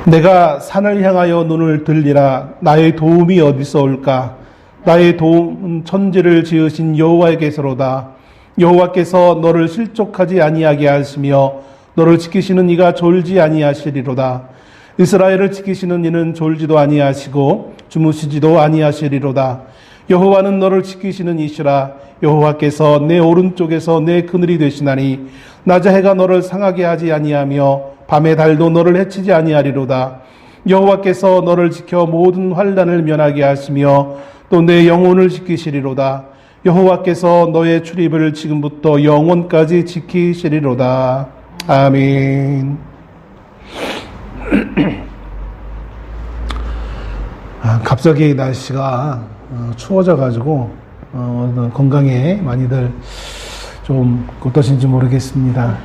내가 산을 향하여 눈을 들리라. 나의 도움이 어디서 올까? 나의 도움은 천지를 지으신 여호와에게서로다. 여호와께서 너를 실족하지 아니하게 하시며 너를 지키시는 이가 졸지 아니하시리로다. 이스라엘을 지키시는 이는 졸지도 아니하시고 주무시지도 아니하시리로다. 여호와는 너를 지키시는 이시라. 여호와께서 내 오른쪽에서 내 그늘이 되시나니 낮에 해가 너를 상하게 하지 아니하며 밤에 달도 너를 해치지 아니하리로다. 여호와께서 너를 지켜 모든 환난을 면하게 하시며 또 내 영혼을 지키시리로다. 여호와께서 너의 출입을 지금부터 영원까지 지키시리로다. 아멘. 갑자기 날씨가 추워져가지고 건강에 많이들 좀 어떠신지 모르겠습니다.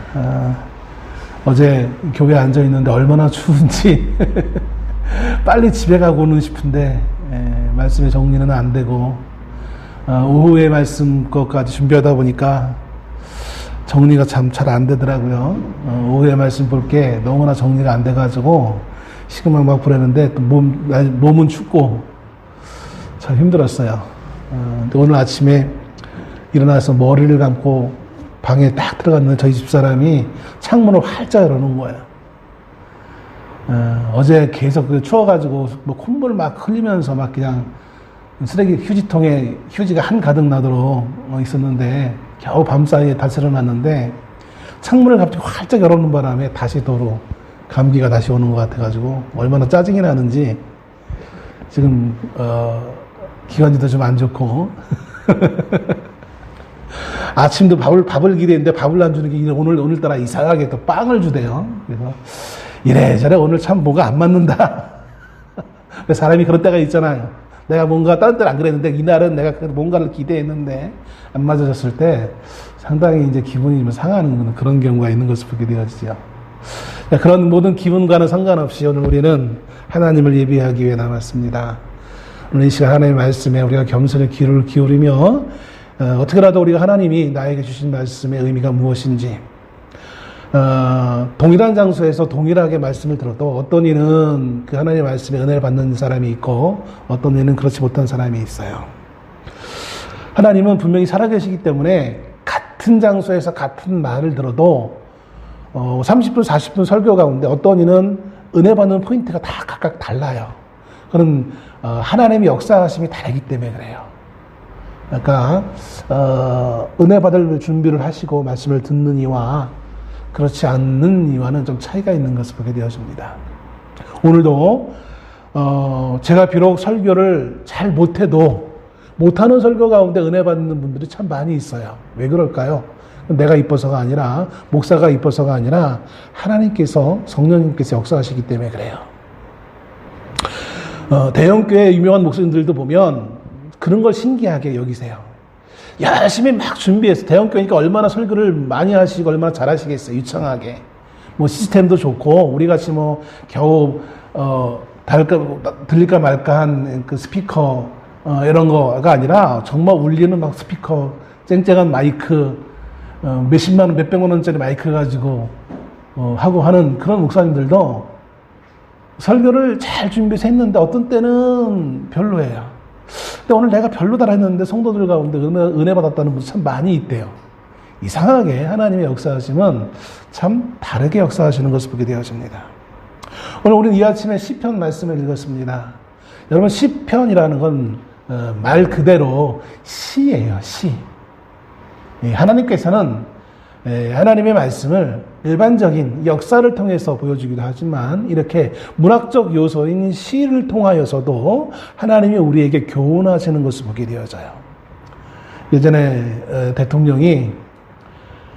어제 교회에 앉아 있는데 얼마나 추운지 빨리 집에 가고는 싶은데 말씀의 정리는 안 되고 오후에 말씀 것까지 준비하다 보니까 정리가 참 잘 안 되더라고요. 오후에 말씀 볼 게 너무나 정리가 안 돼가지고 시간만 막 보내는데 또 몸은 춥고 참 힘들었어요. 오늘 아침에 일어나서 머리를 감고 방에 딱 들어갔는데 저희 집사람이 창문을 활짝 열어놓은 거예요. 어제 계속 추워가지고 뭐 콧물 막 흘리면서 막 그냥 쓰레기 휴지통에 휴지가 한가득 나도록 있었는데 겨우 밤사이에 다시 일어났는데 창문을 갑자기 활짝 열어놓은 바람에 다시 도로 감기가 다시 오는 것 같아가지고 얼마나 짜증이 나는지 지금 기관지도 좀 안 좋고 아침도 밥을 기대했는데 밥을 안 주는 게 오늘따라 이상하게 또 빵을 주대요. 그래서 이래저래 오늘 참 뭐가 안 맞는다. 사람이 그런 때가 있잖아요. 내가 뭔가 다른 때는 안 그랬는데 이날은 내가 뭔가를 기대했는데 안 맞아졌을 때 상당히 이제 기분이 좀 상하는 그런 경우가 있는 것을 보게 되어지죠. 그런 모든 기분과는 상관없이 오늘 우리는 하나님을 예배하기 위해 나왔습니다. 오늘 이 시간 하나님의 말씀에 우리가 겸손히 귀를 기울이며 어떻게라도 우리가 하나님이 나에게 주신 말씀의 의미가 무엇인지 동일한 장소에서 동일하게 말씀을 들어도 어떤 이는 그 하나님의 말씀에 은혜를 받는 사람이 있고 어떤 이는 그렇지 못한 사람이 있어요. 하나님은 분명히 살아계시기 때문에 같은 장소에서 같은 말을 들어도 30분, 40분 설교 가운데 어떤 이는 은혜 받는 포인트가 다 각각 달라요. 그건 하나님의 역사하심이 다르기 때문에 그래요. 그러니까 은혜 받을 준비를 하시고 말씀을 듣는 이와 그렇지 않는 이와는 좀 차이가 있는 것을 보게 되어집니다. 오늘도 제가 비록 설교를 잘 못해도 못하는 설교 가운데 은혜 받는 분들이 참 많이 있어요. 왜 그럴까요? 내가 이뻐서가 아니라 목사가 이뻐서가 아니라 하나님께서 성령님께서 역사하시기 때문에 그래요. 대형교회 유명한 목사님들도 보면 그런 걸 신기하게 여기세요. 열심히 막 준비해서 대형교회니까 얼마나 설교를 많이 하시고 얼마나 잘하시겠어요. 유창하게 뭐 시스템도 좋고 우리 같이 뭐 겨우 들릴까 말까 한 그 스피커 이런 거가 아니라 정말 울리는 막 스피커 쨍쨍한 마이크 몇십만 원 몇백만 원짜리 마이크 가지고 하고 하는 그런 목사님들도 설교를 잘 준비해서 했는데 어떤 때는 별로예요. 근데 오늘 내가 별로다 했는데 성도들 가운데 은혜 받았다는 분들 참 많이 있대요. 이상하게 하나님의 역사하심은 참 다르게 역사하시는 것을 보게 되어집니다. 오늘 우리는 이 아침에 시편 말씀을 읽었습니다. 여러분 시편이라는 건 말 그대로 시예요. 시. 하나님께서는 하나님의 말씀을 일반적인 역사를 통해서 보여주기도 하지만 이렇게 문학적 요소인 시를 통하여서도 하나님이 우리에게 교훈하시는 것을 보게 되어져요. 예전에 대통령이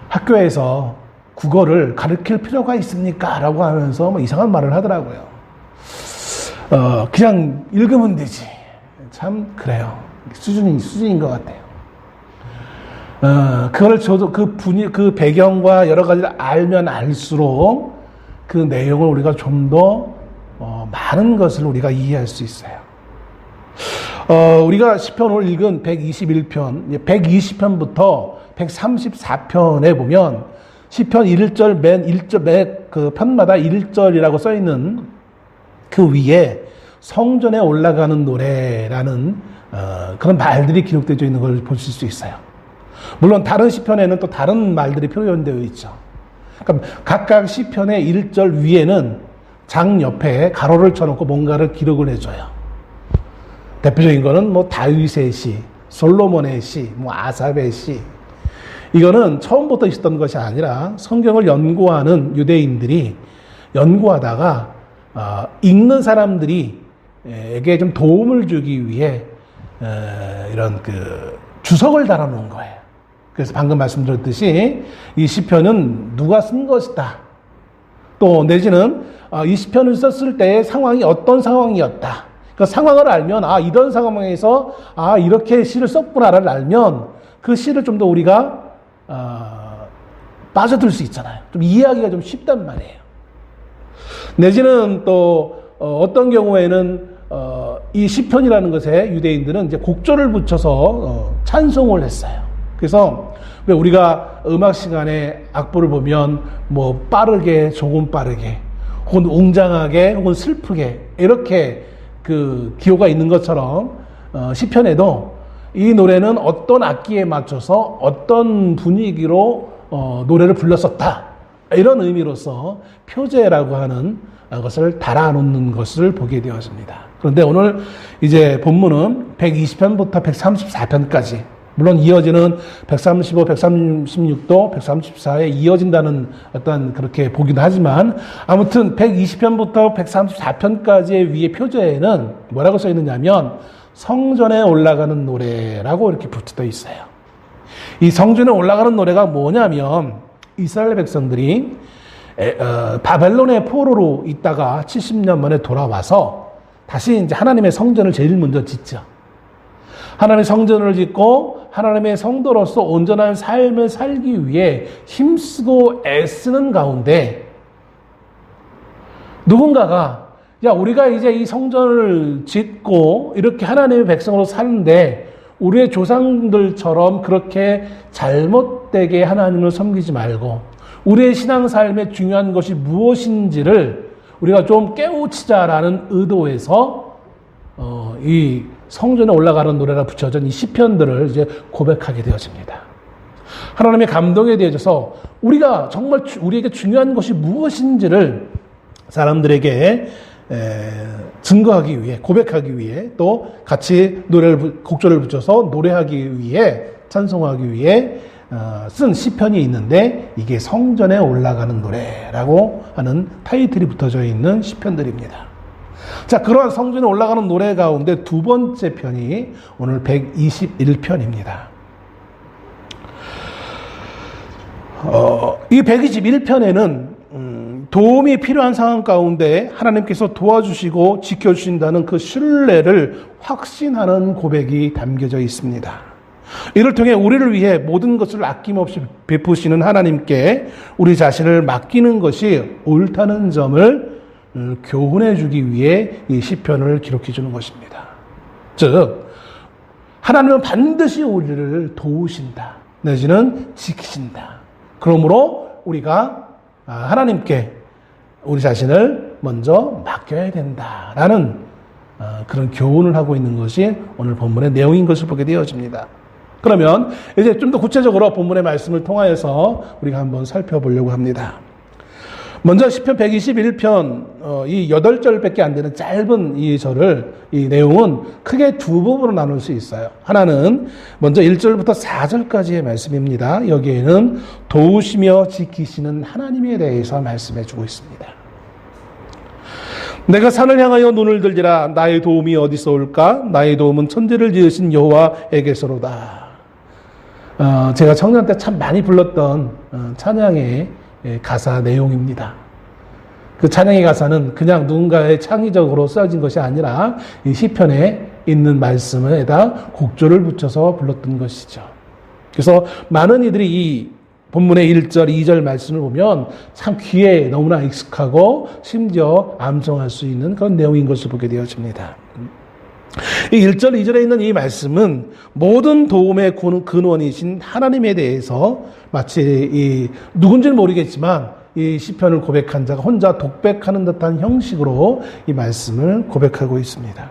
학교에서 국어를 가르칠 필요가 있습니까? 라고 하면서 뭐 이상한 말을 하더라고요. 그냥 읽으면 되지. 참 그래요. 수준인 것 같아요. 그걸 저도 그 배경과 여러 가지를 알면 알수록 그 내용을 우리가 좀 더 많은 것을 우리가 이해할 수 있어요. 우리가 시편 오늘 읽은 121편, 120편부터 134편에 보면 시편 1절 맨 그 편마다 1절이라고 써 있는 그 위에 성전에 올라가는 노래라는 그런 말들이 기록되어 있는 걸 보실 수 있어요. 물론 다른 시편에는 또 다른 말들이 표현되어 있죠. 그러니까 각각 시편의 1절 위에는 장 옆에 가로를 쳐놓고 뭔가를 기록을 해줘요. 대표적인 거는 뭐 다윗의 시, 솔로몬의 시, 뭐 아삽의 시. 이거는 처음부터 있었던 것이 아니라 성경을 연구하는 유대인들이 연구하다가 읽는 사람들이 에게 좀 도움을 주기 위해 이런 그 주석을 달아놓은 거예요. 그래서 방금 말씀드렸듯이 이 시편은 누가 쓴 것이다. 또 내지는 이 시편을 썼을 때의 상황이 어떤 상황이었다. 그 상황을 알면 이런 상황에서 이렇게 시를 썼구나를 알면 그 시를 좀 더 우리가 빠져들 수 있잖아요. 좀 이해하기가 좀 쉽단 말이에요. 내지는 또 어떤 경우에는 이 시편이라는 것에 유대인들은 이제 곡조를 붙여서 찬송을 했어요. 그래서 왜 우리가 음악 시간에 악보를 보면 뭐 빠르게, 조금 빠르게, 혹은 웅장하게, 혹은 슬프게 이렇게 그 기호가 있는 것처럼 시편에도 이 노래는 어떤 악기에 맞춰서 어떤 분위기로 노래를 불렀었다. 이런 의미로서 표제라고 하는 것을 달아놓는 것을 보게 되었습니다. 그런데 오늘 이제 본문은 120편부터 134편까지, 물론 이어지는 135, 136도, 134에 이어진다는 어떤 그렇게 보기도 하지만 아무튼 120편부터 134편까지의 위의 표제에는 뭐라고 써 있느냐면 성전에 올라가는 노래라고 이렇게 붙어 있어요. 이 성전에 올라가는 노래가 뭐냐면 이스라엘 백성들이 바벨론의 포로로 있다가 70년 만에 돌아와서 다시 이제 하나님의 성전을 제일 먼저 짓죠. 하나님의 성전을 짓고 하나님의 성도로서 온전한 삶을 살기 위해 힘쓰고 애쓰는 가운데 누군가가 우리가 이제 이 성전을 짓고 이렇게 하나님의 백성으로 사는데 우리의 조상들처럼 그렇게 잘못되게 하나님을 섬기지 말고 우리의 신앙삶에 중요한 것이 무엇인지를 우리가 좀 깨우치자라는 의도에서 이 성전에 올라가는 노래가 붙여진 이 시편들을 이제 고백하게 되어집니다. 하나님의 감동에 대해서 우리가 정말 우리에게 중요한 것이 무엇인지를 사람들에게 증거하기 위해, 고백하기 위해, 또 같이 곡조를 붙여서 노래하기 위해, 찬송하기 위해 쓴 시편이 있는데 이게 성전에 올라가는 노래라고 하는 타이틀이 붙어져 있는 시편들입니다. 자, 그러한 성전에 올라가는 노래 가운데 두 번째 편이 오늘 121편입니다. 이 121편에는 도움이 필요한 상황 가운데 하나님께서 도와주시고 지켜주신다는 그 신뢰를 확신하는 고백이 담겨져 있습니다. 이를 통해 우리를 위해 모든 것을 아낌없이 베푸시는 하나님께 우리 자신을 맡기는 것이 옳다는 점을 교훈해 주기 위해 이 시편을 기록해 주는 것입니다. 즉 하나님은 반드시 우리를 도우신다, 내지는 지키신다. 그러므로 우리가 하나님께 우리 자신을 먼저 맡겨야 된다라는 그런 교훈을 하고 있는 것이 오늘 본문의 내용인 것을 보게 되어집니다. 그러면 이제 좀 더 구체적으로 본문의 말씀을 통하여서 우리가 한번 살펴보려고 합니다. 먼저 시편 121편 이 8절밖에 안 되는 짧은 이 절을, 이 내용은 크게 두 부분으로 나눌 수 있어요. 하나는 먼저 1절부터 4절까지의 말씀입니다. 여기에는 도우시며 지키시는 하나님에 대해서 말씀해 주고 있습니다. 내가 산을 향하여 눈을 들지라 나의 도움이 어디서 올까? 나의 도움은 천지를 지으신 여호와에게서로다. 제가 청년 때 참 많이 불렀던 찬양의 가사 내용입니다. 그 찬양의 가사는 그냥 누군가의 창의적으로 써진 것이 아니라 이 시편에 있는 말씀에다 곡조를 붙여서 불렀던 것이죠. 그래서 많은 이들이 이 본문의 1절, 2절 말씀을 보면 참 귀에 너무나 익숙하고 심지어 암송할 수 있는 그런 내용인 것을 보게 되어집니다. 이 1절, 2절에 있는 이 말씀은 모든 도움의 근원이신 하나님에 대해서 마치 누군지는 모르겠지만 이 시편을 고백한 자가 혼자 독백하는 듯한 형식으로 이 말씀을 고백하고 있습니다.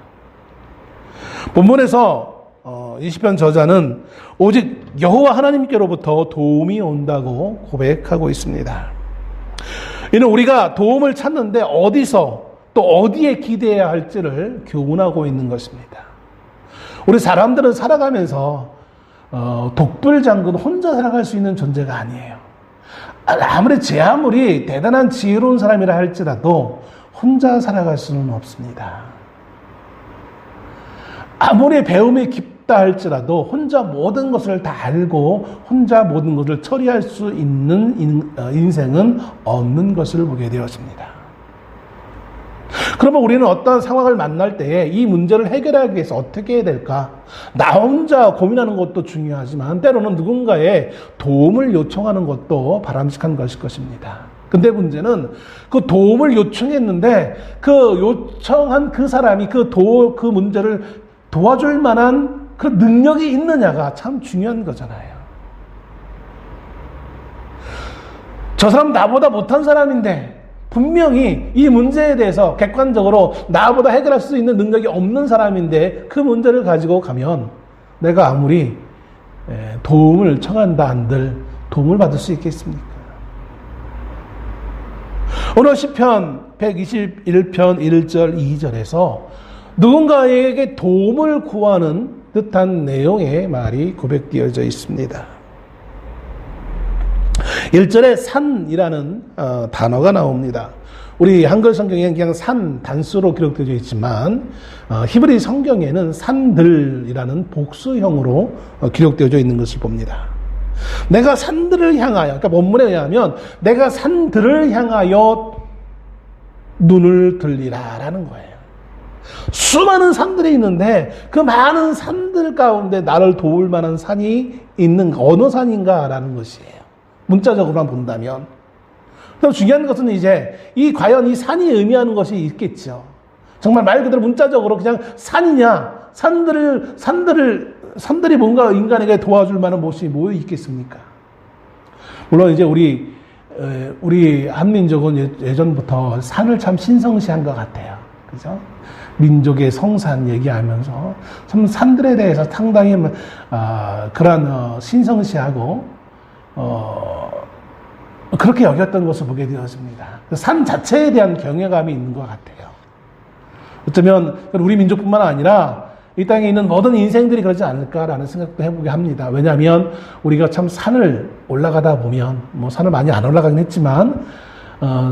본문에서 이 시편 저자는 오직 여호와 하나님께로부터 도움이 온다고 고백하고 있습니다. 이는 우리가 도움을 찾는데 어디서 또 어디에 기대해야 할지를 교훈하고 있는 것입니다. 우리 사람들은 살아가면서 독불장군 혼자 살아갈 수 있는 존재가 아니에요. 아무리 대단한 지혜로운 사람이라 할지라도 혼자 살아갈 수는 없습니다. 아무리 배움이 깊다 할지라도 혼자 모든 것을 다 알고 혼자 모든 것을 처리할 수 있는 인생은 없는 것을 보게 되었습니다. 그러면 우리는 어떤 상황을 만날 때에 이 문제를 해결하기 위해서 어떻게 해야 될까? 나 혼자 고민하는 것도 중요하지만 때로는 누군가의 도움을 요청하는 것도 바람직한 것일 것입니다. 근데 문제는 그 도움을 요청했는데 그 요청한 그 사람이 그 문제를 도와줄 만한 그 능력이 있느냐가 참 중요한 거잖아요. 저 사람 나보다 못한 사람인데 분명히 이 문제에 대해서 객관적으로 나보다 해결할 수 있는 능력이 없는 사람인데 그 문제를 가지고 가면 내가 아무리 도움을 청한다 한들 도움을 받을 수 있겠습니까? 오늘 시편 121편 1절 2절에서 누군가에게 도움을 구하는 듯한 내용의 말이 고백되어져 있습니다. 1절에 산이라는 단어가 나옵니다. 우리 한글 성경에는 그냥 산 단수로 기록되어 있지만 히브리 성경에는 산들이라는 복수형으로 기록되어져 있는 것을 봅니다. 내가 산들을 향하여, 그러니까 본문에 의하면 내가 산들을 향하여 눈을 들리라라는 거예요. 수많은 산들이 있는데 그 많은 산들 가운데 나를 도울 만한 산이 있는 어느 산인가라는 것이에요. 문자적으로만 본다면. 그럼 중요한 것은 이제 과연 이 산이 의미하는 것이 있겠죠. 정말 말 그대로 문자적으로 그냥 산이냐, 산들이 뭔가 인간에게 도와줄 만한 것이 뭐 있겠습니까? 물론 이제 우리 한민족은 예전부터 산을 참 신성시한 것 같아요. 그죠? 민족의 성산 얘기하면서 참 산들에 대해서 상당히 그런 신성시하고 그렇게 여겼던 것을 보게 되었습니다. 산 자체에 대한 경외감이 있는 것 같아요. 어쩌면 우리 민족뿐만 아니라 이 땅에 있는 모든 인생들이 그러지 않을까라는 생각도 해보게 합니다. 왜냐하면 우리가 참 산을 올라가다 보면 산을 많이 안 올라가긴 했지만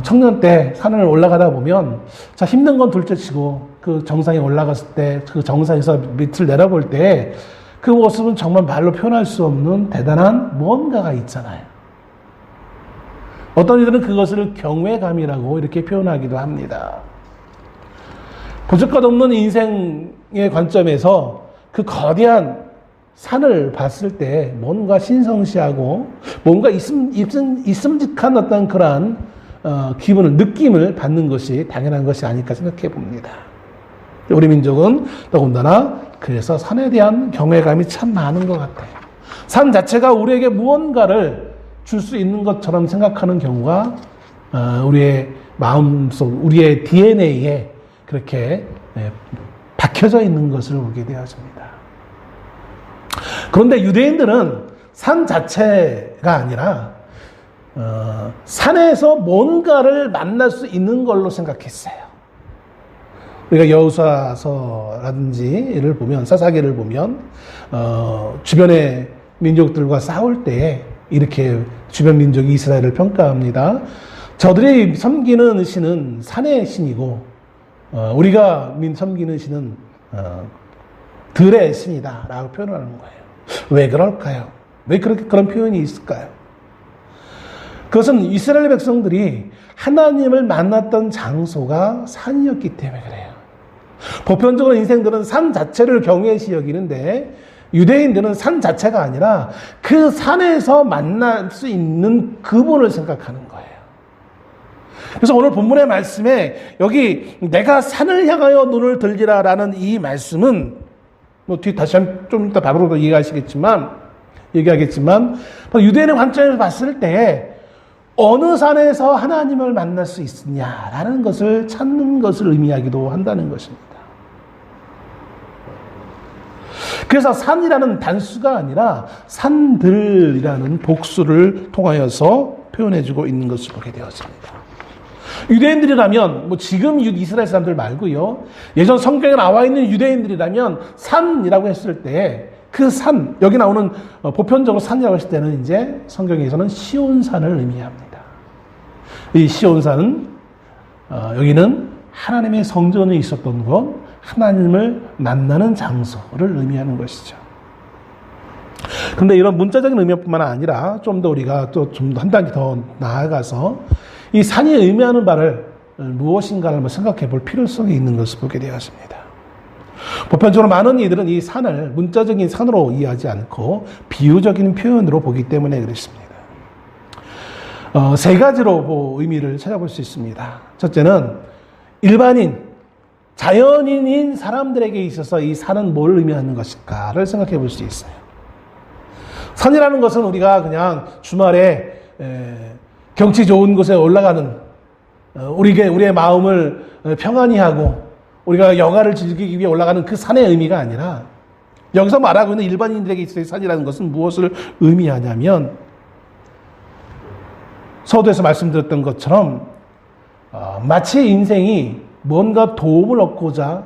청년 때 산을 올라가다 보면 자 힘든 건 둘째치고 그 정상에 올라갔을 때 그 정상에서 밑을 내려볼 때 그 모습은 정말 말로 표현할 수 없는 대단한 무언가가 있잖아요. 어떤 이들은 그것을 경외감이라고 이렇게 표현하기도 합니다. 보잘것없는 인생의 관점에서 그 거대한 산을 봤을 때 뭔가 신성시하고 뭔가 있음직한 어떤 그러한 느낌을 받는 것이 당연한 것이 아닐까 생각해 봅니다. 우리 민족은 더군다나 그래서 산에 대한 경외감이 참 많은 것 같아요. 산 자체가 우리에게 무언가를 줄 수 있는 것처럼 생각하는 경우가 우리의 마음속, 우리의 DNA에 그렇게 박혀져 있는 것을 보게 되어집니다. 그런데 유대인들은 산 자체가 아니라 산에서 뭔가를 만날 수 있는 걸로 생각했어요. 우리가 여호수아서라든지를 보면 사사기를 보면 주변의 민족들과 싸울 때에 이렇게 주변 민족이 이스라엘을 평가합니다. 저들이 섬기는 신은 산의 신이고 우리가 섬기는 신은 들의 신이다 라고 표현하는 거예요. 왜 그럴까요? 왜 그런 표현이 있을까요? 그것은 이스라엘 백성들이 하나님을 만났던 장소가 산이었기 때문에 그래요. 보편적으로 인생들은 산 자체를 경외시 여기는데 유대인들은 산 자체가 아니라 그 산에서 만날 수 있는 그분을 생각하는 거예요. 그래서 오늘 본문의 말씀에 여기 내가 산을 향하여 눈을 들리라라는 이 말씀은 뒤 다시 좀 이따 답으로 얘기하겠지만 유대인의 관점에서 봤을 때 어느 산에서 하나님을 만날 수 있느냐라는 것을 찾는 것을 의미하기도 한다는 것입니다. 그래서 산이라는 단수가 아니라 산들이라는 복수를 통하여서 표현해주고 있는 것을 보게 되었습니다. 유대인들이라면, 지금 이스라엘 사람들 말고요, 예전 성경에 나와 있는 유대인들이라면 산이라고 했을 때 그 산, 여기 나오는 보편적으로 산이라고 했을 때는 이제 성경에서는 시온산을 의미합니다. 이 시온산은 여기는 하나님의 성전에 있었던 것, 하나님을 만나는 장소를 의미하는 것이죠. 그런데 이런 문자적인 의미뿐만 아니라 좀 더 우리가 또 좀 한 단계 더 나아가서 이 산이 의미하는 바를 무엇인가를 한번 생각해 볼 필요성이 있는 것을 보게 되었습니다. 보편적으로 많은 이들은 이 산을 문자적인 산으로 이해하지 않고 비유적인 표현으로 보기 때문에 그렇습니다. 세 가지로 의미를 찾아볼 수 있습니다. 첫째는 일반인, 자연인인 사람들에게 있어서 이 산은 뭘 의미하는 것일까를 생각해 볼 수 있어요. 산이라는 것은 우리가 그냥 주말에 경치 좋은 곳에 올라가는, 우리의 마음을 평안히 하고 우리가 여가를 즐기기 위해 올라가는 그 산의 의미가 아니라, 여기서 말하고 있는 일반인들에게 있어서 산이라는 것은 무엇을 의미하냐면, 서두에서 말씀드렸던 것처럼 마치 인생이 뭔가 도움을 얻고자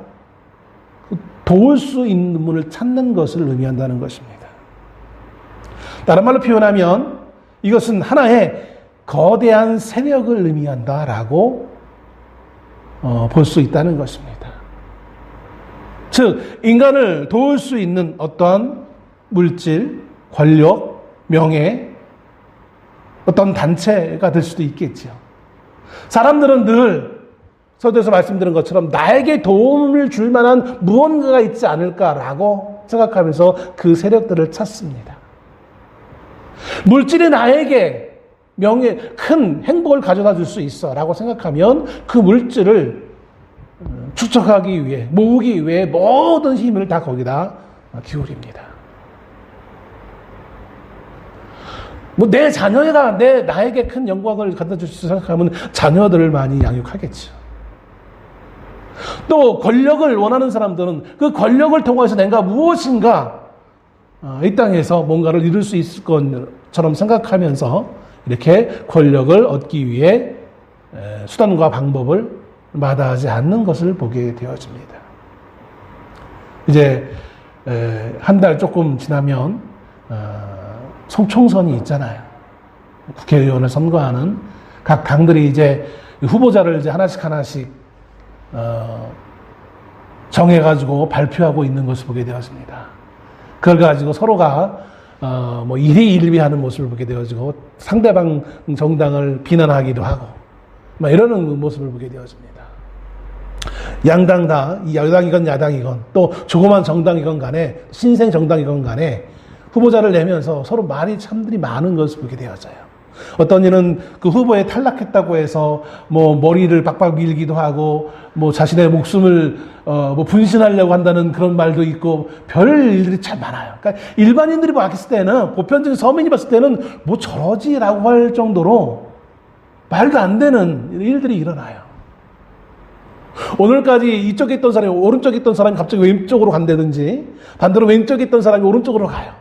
도울 수 있는 분을 찾는 것을 의미한다는 것입니다. 다른 말로 표현하면 이것은 하나의 거대한 세력을 의미한다라고 볼 수 있다는 것입니다. 즉, 인간을 도울 수 있는 어떠한 물질, 권력, 명예, 어떤 단체가 될 수도 있겠죠. 사람들은 늘 서두에서 말씀드린 것처럼 나에게 도움을 줄 만한 무언가가 있지 않을까라고 생각하면서 그 세력들을 찾습니다. 물질이 나에게 명예, 큰 행복을 가져다 줄 수 있어 라고 생각하면 그 물질을 축적하기 위해, 모으기 위해 모든 힘을 다 거기다 기울입니다. 내 자녀가 나에게 큰 영광을 갖다 줄 수 있어 생각하면 자녀들을 많이 양육하겠죠. 또 권력을 원하는 사람들은 그 권력을 통해서 내가 무엇인가 이 땅에서 뭔가를 이룰 수 있을 것처럼 생각하면서 이렇게 권력을 얻기 위해 수단과 방법을 마다하지 않는 것을 보게 되어집니다. 이제 한 달 조금 지나면 총선이 있잖아요. 국회의원을 선거하는 각 당들이 이제 후보자를 이제 하나씩 정해가지고 발표하고 있는 것을 보게 되었습니다. 그걸 가지고 서로가 일희일비하는 모습을 보게 되어지고 상대방 정당을 비난하기도 하고 이러는 모습을 보게 되었습니다. 양당 다, 여당이건 야당이건 또 조그만 정당이건 간에 신생 정당이건 간에 후보자를 내면서 서로 말이 참들이 많은 것을 보게 되어져요. 어떤 이는 그 후보에 탈락했다고 해서 머리를 박박 밀기도 하고 자신의 목숨을 분신하려고 한다는 그런 말도 있고 별 일들이 참 많아요. 그러니까 일반인들이 봤을 때는, 보편적인 서민이 봤을 때는 저러지라고 할 정도로 말도 안 되는 일들이 일어나요. 오늘까지 이쪽에 있던 사람이 오른쪽에 있던 사람이 갑자기 왼쪽으로 간다든지, 반대로 왼쪽에 있던 사람이 오른쪽으로 가요.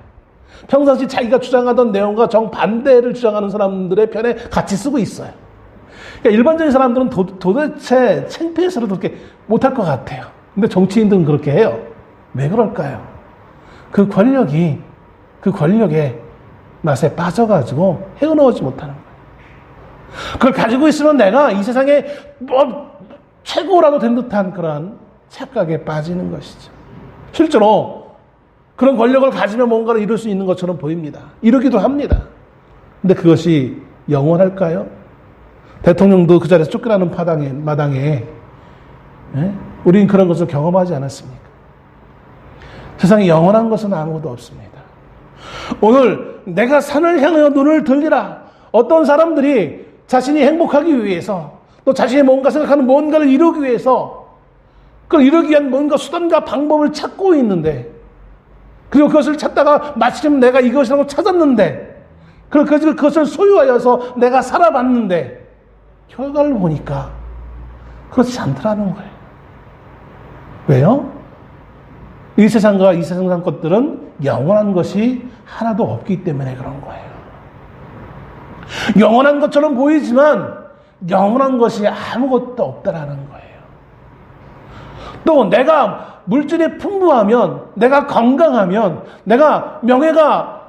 평상시 자기가 주장하던 내용과 정반대를 주장하는 사람들의 편에 같이 쓰고 있어요. 그러니까 일반적인 사람들은 도대체 창피해서도 그렇게 못할 것 같아요. 근데 정치인들은 그렇게 해요. 왜 그럴까요? 그 권력의 맛에 빠져가지고 헤어나오지 못하는 거예요. 그걸 가지고 있으면 내가 이 세상에 최고라도 된 듯한 그런 착각에 빠지는 것이죠. 실제로 그런 권력을 가지면 뭔가를 이룰 수 있는 것처럼 보입니다. 이루기도 합니다. 근데 그것이 영원할까요? 대통령도 그 자리에서 쫓겨나는 마당에 우리는 그런 것을 경험하지 않았습니까? 세상에 영원한 것은 아무것도 없습니다. 오늘 내가 산을 향하여 눈을 들리라. 어떤 사람들이 자신이 행복하기 위해서, 또 자신이 뭔가 생각하는 뭔가를 이루기 위해서, 그걸 이루기 위한 뭔가 수단과 방법을 찾고 있는데, 그리고 그것을 찾다가 마침 내가 이것이라고 찾았는데 그것을 소유하여서 내가 살아봤는데 결과를 보니까 그렇지 않더라는 거예요. 왜요? 이 세상과 이 세상 것들은 영원한 것이 하나도 없기 때문에 그런 거예요. 영원한 것처럼 보이지만 영원한 것이 아무것도 없다라는 거예요. 또 내가 물질이 풍부하면, 내가 건강하면, 내가 명예가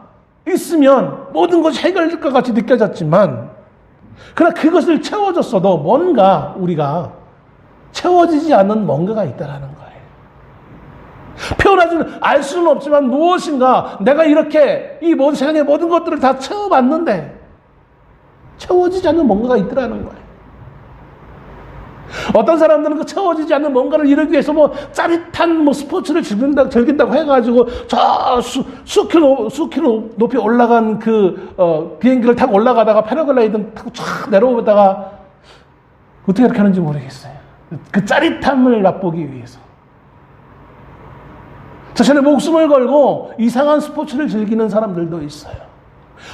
있으면 모든 것이 해결될 것 같이 느껴졌지만, 그러나 그것을 채워줬어도 뭔가 우리가 채워지지 않는 뭔가가 있다라는 거예요. 표현하지는 알 수는 없지만 무엇인가 내가 이렇게 이 모든 세상의 모든 것들을 다 채워봤는데 채워지지 않는 뭔가가 있더라는 거예요. 어떤 사람들은 그 채워지지 않는 뭔가를 이루기 위해서 짜릿한 스포츠를 즐긴다고 해가지고 수킬로 높이 올라간 비행기를 타고 올라가다가 패러글라이딩 타고 쫙 내려오다가 어떻게 그렇게 하는지 모르겠어요. 그 짜릿함을 맛보기 위해서. 자신의 목숨을 걸고 이상한 스포츠를 즐기는 사람들도 있어요.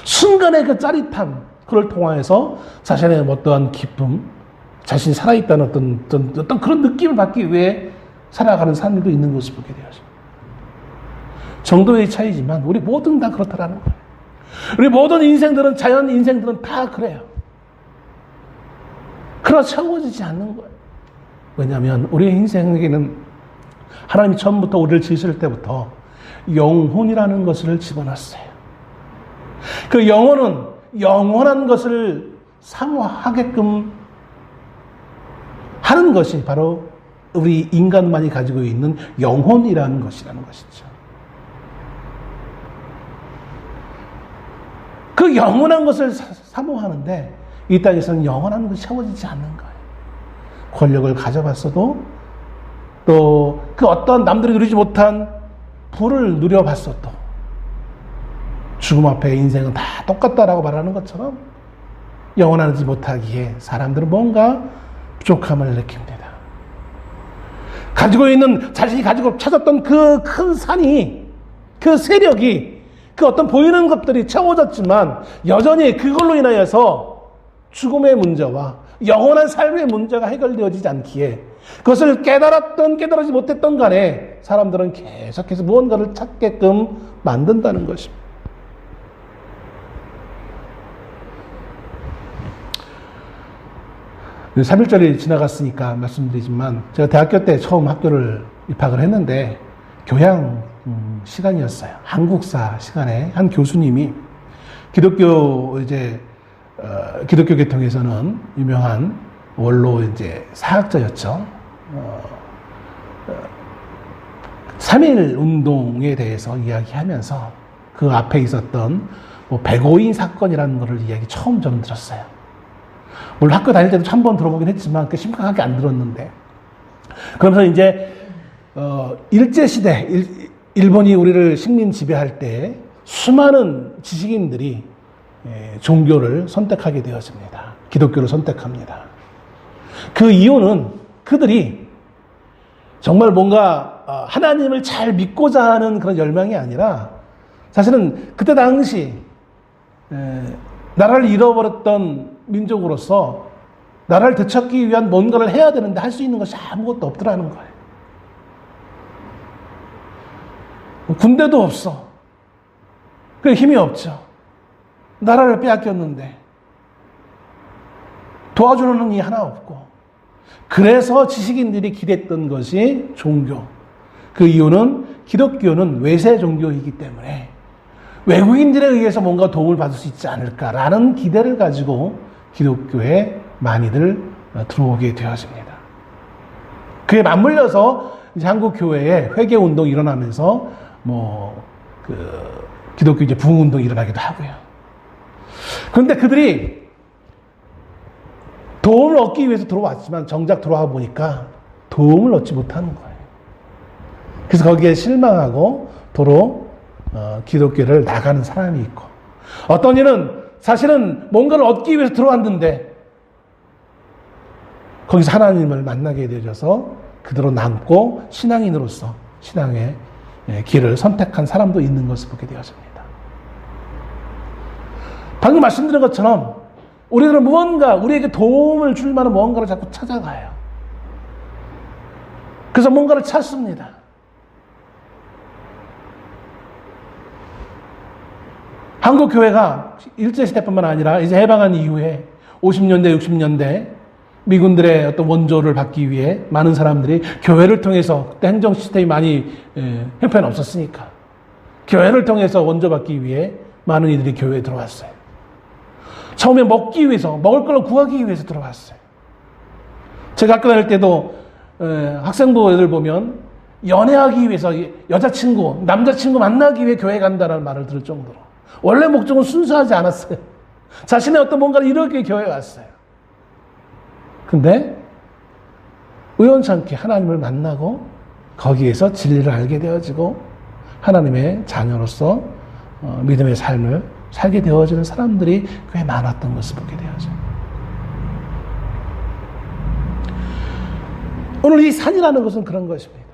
순간의 그 짜릿함, 그걸 통해서 자신의 어떠한 기쁨, 자신이 살아있다는 어떤 그런 느낌을 받기 위해 살아가는 사람들도 있는 것을 보게 되어요. 정도의 차이지만 우리 모든 다 그렇다라는 거예요. 우리 모든 인생들은, 자연 인생들은 다 그래요. 그러나 채워지지 않는 거예요. 왜냐하면 우리의 인생에게는 하나님이 처음부터 우리를 지으실 때부터 영혼이라는 것을 집어넣었어요. 그 영혼은 영원한 것을 사모하게끔 하는 것이 바로 우리 인간만이 가지고 있는 영혼이라는 것이라는 것이죠. 그 영원한 것을 사모하는데 이 땅에서는 영원한 것이 채워지지 않는 거예요. 권력을 가져봤어도 또 그 어떤 남들이 누리지 못한 부를 누려봤어도 죽음 앞에 인생은 다 똑같다라고 말하는 것처럼 영원하지 못하기에 사람들은 뭔가 부족함을 느낍니다. 자신이 가지고 찾았던 그 큰 산이, 그 세력이, 그 어떤 보이는 것들이 채워졌지만 여전히 그걸로 인하여서 죽음의 문제와 영원한 삶의 문제가 해결되어지지 않기에 그것을 깨달았지 못했던 간에 사람들은 계속해서 무언가를 찾게끔 만든다는 것입니다. 네, 3.1절이 지나갔으니까 말씀드리지만 제가 대학교 때 처음 학교를 입학을 했는데 교양 시간이었어요. 한국사 시간에 한 교수님이 기독교 계통에서는 유명한 원로 사학자였죠. 3.1 운동에 대해서 이야기하면서 그 앞에 있었던 백오인 사건이라는 것을 처음 저는 들었어요. 물론 학교 다닐 때도 한 번 들어보긴 했지만 심각하게 안 들었는데, 그러면서 일제시대 일본이 우리를 식민 지배할 때 수많은 지식인들이 종교를 선택하게 되었습니다. 기독교를 선택합니다. 그 이유는 그들이 정말 뭔가 하나님을 잘 믿고자 하는 그런 열망이 아니라 사실은 그때 당시 나라를 잃어버렸던 민족으로서 나라를 되찾기 위한 뭔가를 해야 되는데 할 수 있는 것이 아무것도 없더라는 거예요. 군대도 없어. 그 힘이 없죠. 나라를 빼앗겼는데 도와주는 이 하나 없고, 그래서 지식인들이 기댔던 것이 종교. 그 이유는 기독교는 외세 종교이기 때문에 외국인들에 의해서 뭔가 도움을 받을 수 있지 않을까라는 기대를 가지고 기독교에 많이들 들어오게 되어집니다. 그에 맞물려서 한국 교회에 회개 운동이 일어나면서 기독교 부흥 운동이 일어나기도 하고요. 그런데 그들이 도움을 얻기 위해서 들어왔지만 정작 들어와 보니까 도움을 얻지 못하는 거예요. 그래서 거기에 실망하고 도로 기독교를 나가는 사람이 있고, 어떤 이는 사실은 뭔가를 얻기 위해서 들어왔는데 거기서 하나님을 만나게 되어서 그대로 남고 신앙인으로서 신앙의 길을 선택한 사람도 있는 것을 보게 되었습니다. 방금 말씀드린 것처럼 우리들은 무언가 우리에게 도움을 줄 만한 무언가를 자꾸 찾아가요. 그래서 뭔가를 찾습니다. 한국 교회가 일제시대뿐만 아니라 이제 해방한 이후에 50년대, 60년대 미군들의 어떤 원조를 받기 위해 많은 사람들이 교회를 통해서, 그때 행정 시스템이 많이 형편이 없었으니까 교회를 통해서 원조 받기 위해 많은 이들이 교회에 들어왔어요. 처음에 먹기 위해서, 먹을 걸 구하기 위해서 들어왔어요. 제가 학교 다닐 때도 학생부 애들 보면 연애하기 위해서 여자친구, 남자친구 만나기 위해 교회 간다는 말을 들을 정도로 원래 목적은 순수하지 않았어요. 자신의 어떤 뭔가를 이루기 위해 교회에 왔어요. 근데 우연찮게 하나님을 만나고 거기에서 진리를 알게 되어지고 하나님의 자녀로서 믿음의 삶을 살게 되어지는 사람들이 꽤 많았던 것을 보게 되어져요. 오늘 이 산이라는 것은 그런 것입니다.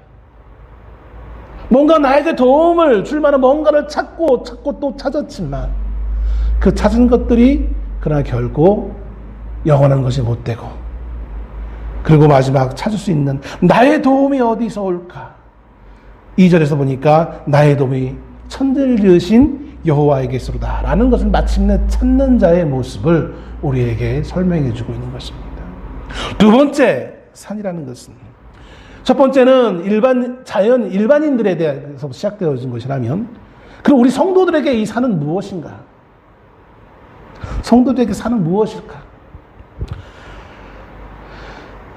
뭔가 나에게 도움을 줄 만한 뭔가를 찾고 또 찾았지만 그 찾은 것들이 그러나 결국 영원한 것이 못 되고, 그리고 마지막 찾을 수 있는 나의 도움이 어디서 올까? 2절에서 보니까 나의 도움이 천지를 지으신 여호와에게서로다 라는 것은 마침내 찾는 자의 모습을 우리에게 설명해 주고 있는 것입니다. 두 번째 산이라는 것은, 첫 번째는 일반인들에 대해서 시작되어진 것이라면, 그럼 우리 성도들에게 이 산은 무엇인가? 성도들에게 산은 무엇일까?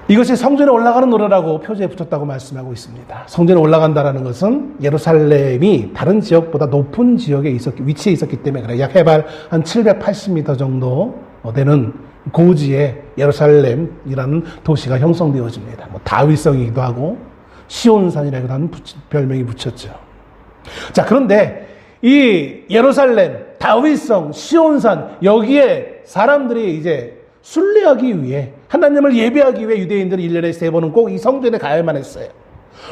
이것이 성전에 올라가는 노래라고 표지에 붙였다고 말씀하고 있습니다. 성전에 올라간다는 것은 예루살렘이 다른 지역보다 높은 지역에 위치해 있었기 때문에 그래요. 약 해발 한 780m 정도 되는 고지에 예루살렘이라는 도시가 형성되어집니다. 다윗성이기도 하고 시온산이라고 하는 별명이 붙였죠. 자, 그런데 이 예루살렘, 다윗성, 시온산, 여기에 사람들이 이제 순례하기 위해, 하나님을 예배하기 위해 유대인들은 1년에 3번은 꼭 이 성전에 가야만 했어요.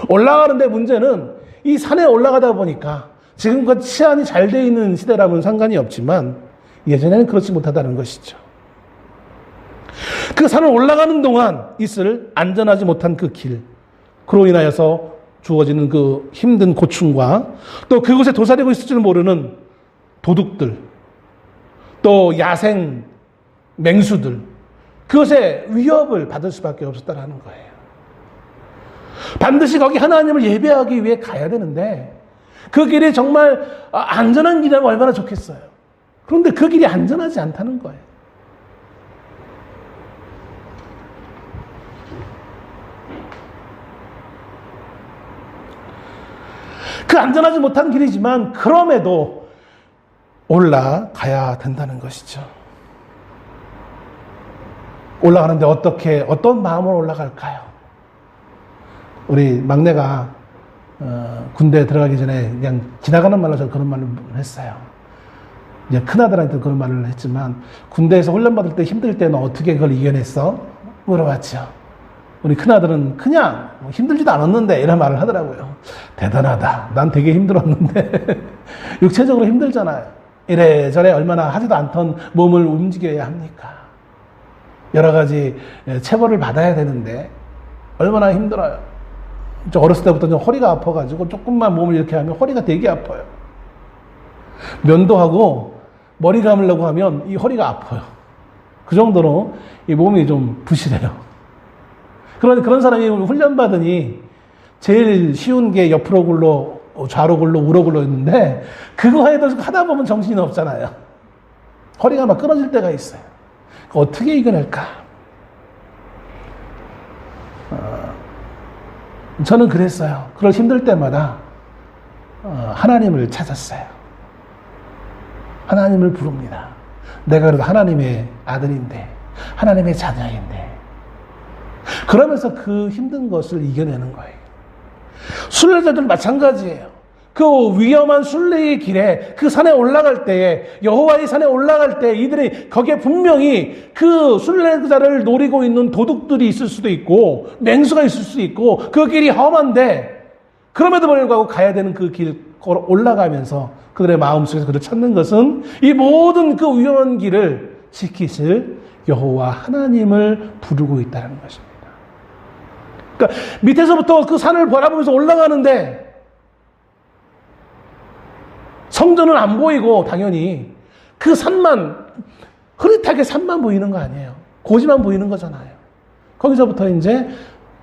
올라가는데 문제는 이 산에 올라가다 보니까 지금껏 치안이 잘 돼 있는 시대라면 상관이 없지만 예전에는 그렇지 못하다는 것이죠. 그 산을 올라가는 동안 있을 안전하지 못한 그 길, 그로 인하여서 주어지는 그 힘든 고충과 또 그곳에 도사리고 있을 줄 모르는 도둑들, 또 야생 맹수들, 그것에 위협을 받을 수밖에 없었다는 거예요. 반드시 거기 하나님을 예배하기 위해 가야 되는데 그 길이 정말 안전한 길이라면 얼마나 좋겠어요. 그런데 그 길이 안전하지 않다는 거예요. 그 안전하지 못한 길이지만 그럼에도 올라가야 된다는 것이죠. 올라가는데 어떤 마음으로 올라갈까요? 우리 막내가 군대에 들어가기 전에 그냥 지나가는 말로 저는 그런 말을 했어요. 이제 큰아들한테 그런 말을 했지만, 군대에서 훈련받을 때 힘들 때는 어떻게 그걸 이겨냈어? 물어봤죠. 우리 큰아들은 그냥 힘들지도 않았는데 이런 말을 하더라고요. 대단하다. 난 되게 힘들었는데 육체적으로 힘들잖아요. 이래저래 얼마나 하지도 않던 몸을 움직여야 합니까? 여러 가지 체벌을 받아야 되는데 얼마나 힘들어요. 저 어렸을 때부터 좀 허리가 아파가지고 조금만 몸을 이렇게 하면 허리가 되게 아파요. 면도하고 머리 감으려고 하면 이 허리가 아파요. 그 정도로 이 몸이 좀 부실해요. 그런 사람이 훈련받으니 제일 쉬운 게 옆으로 굴러, 좌로 굴러, 우로 굴러 있는데 그거 해도 하다 보면 정신이 없잖아요. 허리가 막 끊어질 때가 있어요. 어떻게 이겨낼까? 저는 그랬어요. 그럴 힘들 때마다 하나님을 찾았어요. 하나님을 부릅니다. 내가 그래도 하나님의 아들인데, 하나님의 자녀인데, 그러면서 그 힘든 것을 이겨내는 거예요. 순례자들 마찬가지예요. 그 위험한 순례의 길에 그 산에 올라갈 때에, 여호와의 산에 올라갈 때 이들이 거기에 분명히 그 순례자를 노리고 있는 도둑들이 있을 수도 있고 맹수가 있을 수도 있고 그 길이 험한데 그럼에도 불구하고 가야 되는 그 길 올라가면서 그들의 마음속에서 그를 찾는 것은 이 모든 그 위험한 길을 지키실 여호와 하나님을 부르고 있다는 것입니다. 그러니까 밑에서부터 그 산을 바라보면서 올라가는데 성전은 안 보이고 당연히 그 산만 흐릿하게 산만 보이는 거 아니에요. 고지만 보이는 거잖아요. 거기서부터 이제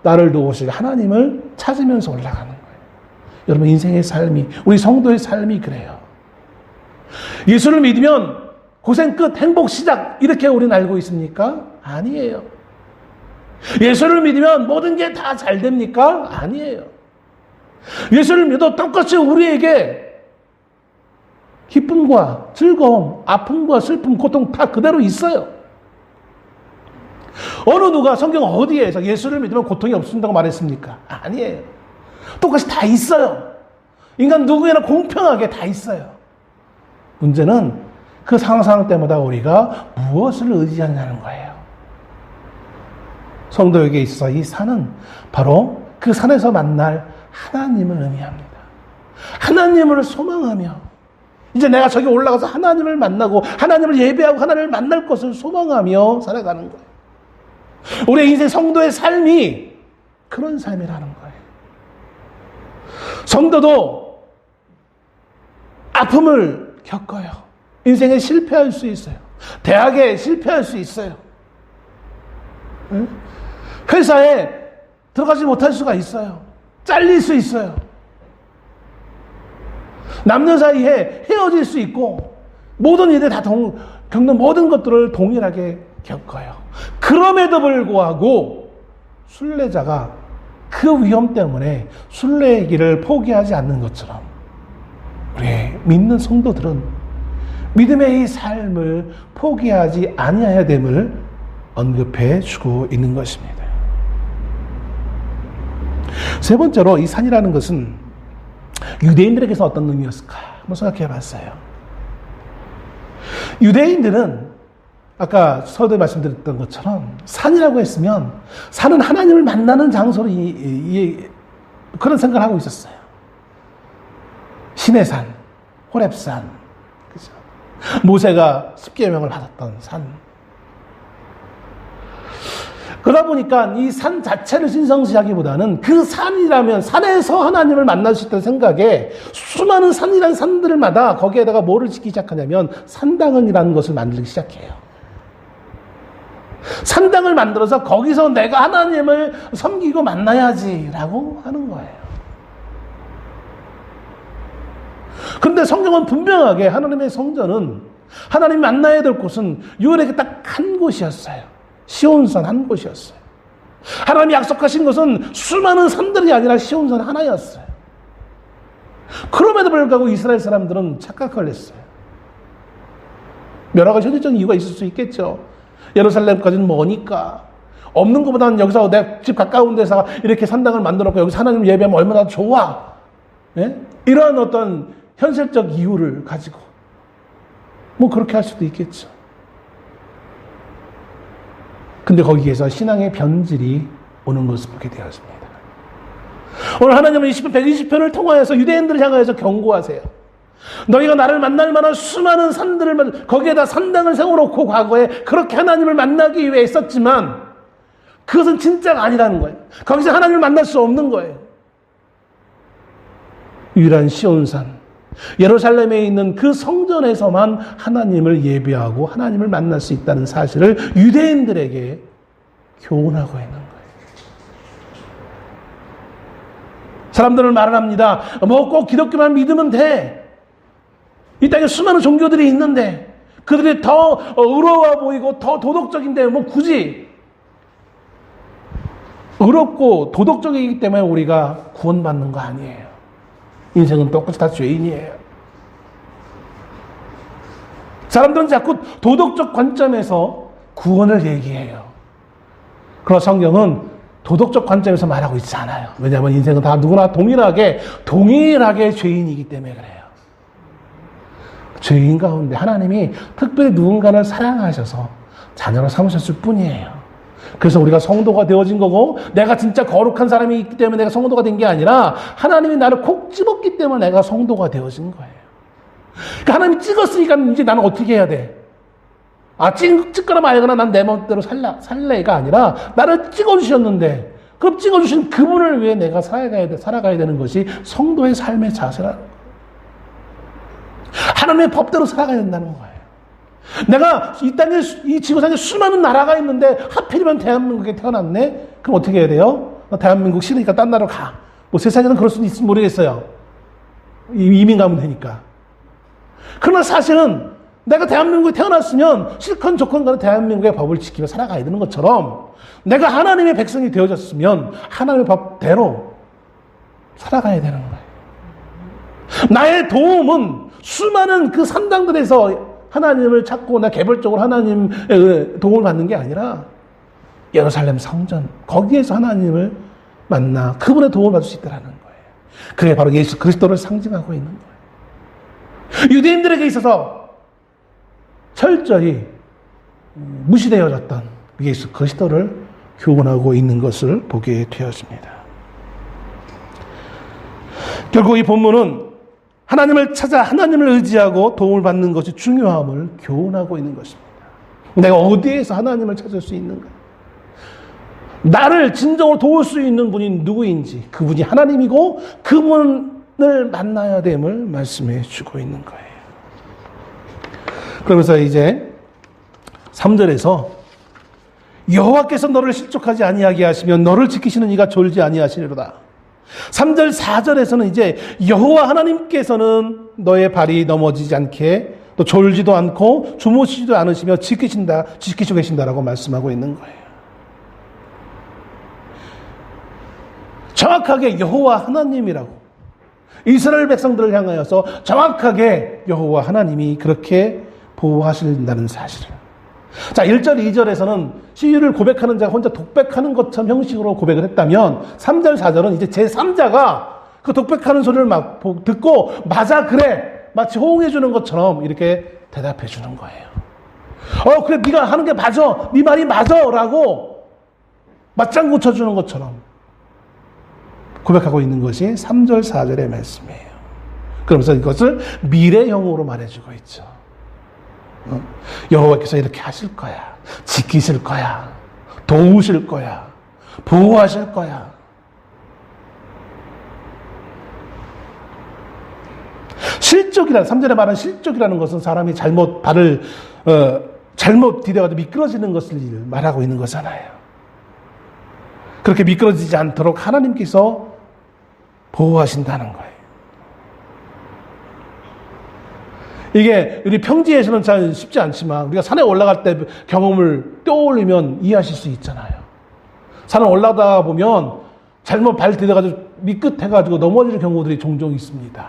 나를 도우실 하나님을 찾으면서 올라가는 거예요. 여러분 인생의 삶이 우리 성도의 삶이 그래요. 예수를 믿으면 고생 끝 행복 시작 이렇게 우리는 알고 있습니까? 아니에요. 예수를 믿으면 모든 게 다 잘 됩니까? 아니에요. 예수를 믿어 똑같이 우리에게 기쁨과 즐거움, 아픔과 슬픔, 고통 다 그대로 있어요. 어느 누가 성경 어디에서 예수를 믿으면 고통이 없습니다고 말했습니까? 아니에요. 똑같이 다 있어요. 인간 누구에나 공평하게 다 있어요. 문제는 그 상황 때마다 우리가 무엇을 의지하느냐는 거예요. 성도에게 있어서 이 산은 바로 그 산에서 만날 하나님을 의미합니다. 하나님을 소망하며 이제 내가 저기 올라가서 하나님을 만나고 하나님을 예배하고 하나님을 만날 것을 소망하며 살아가는 거예요. 우리의 인생 성도의 삶이 그런 삶이라는 거예요. 성도도 아픔을 겪어요. 인생에 실패할 수 있어요. 대학에 실패할 수 있어요. 회사에 들어가지 못할 수가 있어요. 잘릴 수 있어요. 남녀 사이에 헤어질 수 있고 모든 일에 다 겪는 모든 것들을 동일하게 겪어요. 그럼에도 불구하고 순례자가 그 위험 때문에 순례의 길을 포기하지 않는 것처럼 우리 믿는 성도들은 믿음의 이 삶을 포기하지 아니해야 됨을 언급해 주고 있는 것입니다. 세 번째로 이 산이라는 것은 유대인들에게서 어떤 의미였을까 한번 생각해 봤어요. 유대인들은 아까 서두에 말씀드렸던 것처럼 산이라고 했으면 산은 하나님을 만나는 장소로 그런 생각을 하고 있었어요. 시내산, 호렙산, 그죠? 모세가 십계명을 받았던 산. 그러다 보니까 이 산 자체를 신성시하기보다는 그 산이라면 산에서 하나님을 만날 수 있다는 생각에 수많은 산이라는 산들마다 거기에다가 뭐를 짓기 시작하냐면 산당이라는 것을 만들기 시작해요. 산당을 만들어서 거기서 내가 하나님을 섬기고 만나야지라고 하는 거예요. 그런데 성경은 분명하게 하나님의 성전은 하나님 만나야 될 곳은 유일하게 딱 한 곳이었어요. 시온산 한 곳이었어요. 하나님이 약속하신 것은 수많은 산들이 아니라 시온산 하나였어요. 그럼에도 불구하고 이스라엘 사람들은 착각을 했어요. 여러 가지 현실적인 이유가 있을 수 있겠죠. 예루살렘까지는 머니까 없는 것보다는 여기서 내 집 가까운 데서 이렇게 산당을 만들어놓고 여기서 하나님 예배하면 얼마나 좋아. 예? 이러한 어떤 현실적 이유를 가지고 뭐 그렇게 할 수도 있겠죠. 근데 거기에서 신앙의 변질이 오는 것을 보게 되었습니다. 오늘 하나님은 120편을 통하여서 유대인들을 향하여서 경고하세요. 너희가 나를 만날 만한 수많은 산들을 거기에다 산당을 세워놓고 과거에 그렇게 하나님을 만나기 위해 했었지만 그것은 진짜가 아니라는 거예요. 거기서 하나님을 만날 수 없는 거예요. 유일한 시온산 예루살렘에 있는 그 성전에서만 하나님을 예배하고 하나님을 만날 수 있다는 사실을 유대인들에게 교훈하고 있는 거예요. 사람들은 말을 합니다. 뭐 꼭 기독교만 믿으면 돼. 이 땅에 수많은 종교들이 있는데 그들이 더 의로워 보이고 더 도덕적인데 뭐 굳이 의롭고 도덕적이기 때문에 우리가 구원받는 거 아니에요. 인생은 똑같이 다 죄인이에요. 사람들은 자꾸 도덕적 관점에서 구원을 얘기해요. 그러나 성경은 도덕적 관점에서 말하고 있지 않아요. 왜냐하면 인생은 다 누구나 동일하게 죄인이기 때문에 그래요. 죄인 가운데 하나님이 특별히 누군가를 사랑하셔서 자녀로 삼으셨을 뿐이에요. 그래서 우리가 성도가 되어진 거고, 내가 진짜 거룩한 사람이 있기 때문에 내가 성도가 된 게 아니라 하나님이 나를 콕 집었기 때문에 내가 성도가 되어진 거예요. 그러니까 하나님이 찍었으니까 이제 나는 어떻게 해야 돼? 찍거나 말거나 난 내 마음대로 살래가 아니라 나를 찍어주셨는데, 그럼 찍어주신 그분을 위해 내가 살아가야 되는 것이 성도의 삶의 자세라는 거예요. 하나님의 법대로 살아가야 된다는 거예요. 내가 이 땅에, 이 지구상에 수많은 나라가 있는데 하필이면 대한민국에 태어났네? 그럼 어떻게 해야 돼요? 대한민국 싫으니까 딴 나라로 가. 뭐 세상에는 그럴 수도 있을지 모르겠어요. 이민 가면 되니까. 그러나 사실은 내가 대한민국에 태어났으면 실컷 좋건 간에 대한민국의 법을 지키며 살아가야 되는 것처럼, 내가 하나님의 백성이 되어졌으면 하나님의 법대로 살아가야 되는 거예요. 나의 도움은 수많은 그 산당들에서 하나님을 찾고 나 개별적으로 하나님의 도움을 받는 게 아니라 예루살렘 성전, 거기에서 하나님을 만나 그분의 도움을 받을 수 있다는 거예요. 그게 바로 예수 그리스도를 상징하고 있는 거예요. 유대인들에게 있어서 철저히 무시되어졌던 예수 그리스도를 교훈하고 있는 것을 보게 되었습니다. 결국 이 본문은 하나님을 찾아 하나님을 의지하고 도움을 받는 것이 중요함을 교훈하고 있는 것입니다. 내가 어디에서 하나님을 찾을 수 있는가? 나를 진정으로 도울 수 있는 분이 누구인지, 그분이 하나님이고 그분을 만나야 됨을 말씀해 주고 있는 거예요. 그러면서 이제 3절에서 여호와께서 너를 실족하지 아니하게 하시면 너를 지키시는 이가 졸지 아니하시리로다. 3절 4절에서는 이제 여호와 하나님께서는 너의 발이 넘어지지 않게 또 졸지도 않고 주무시지도 않으시며 지키시고 계신다라고 말씀하고 있는 거예요. 정확하게 여호와 하나님이라고 이스라엘 백성들을 향하여서 정확하게 여호와 하나님이 그렇게 보호하신다는 사실을. 자, 1절, 2절에서는 시유를 고백하는 자가 혼자 독백하는 것처럼 형식으로 고백을 했다면 3절, 4절은 이제 제3자가 그 독백하는 소리를 막 듣고 맞아, 그래, 마치 호응해 주는 것처럼 이렇게 대답해 주는 거예요. 그래, 네가 하는 게 맞아, 네 말이 맞아 라고 맞장구 쳐주는 것처럼 고백하고 있는 것이 3절, 4절의 말씀이에요. 그러면서 이것을 미래형으로 말해주고 있죠. 여호와께서 이렇게 하실 거야. 지키실 거야. 도우실 거야. 보호하실 거야. 실족이라는, 3절에 말한 실족이라는 것은 사람이 발을 잘못 디뎌가지고 미끄러지는 것을 말하고 있는 거잖아요. 그렇게 미끄러지지 않도록 하나님께서 보호하신다는 거예요. 이게 우리 평지에서는 잘 쉽지 않지만 우리가 산에 올라갈 때 경험을 떠올리면 이해하실 수 있잖아요. 산을 올라가다 보면 잘못 발 디뎌가지고 미끄해가지고 넘어지는 경우들이 종종 있습니다.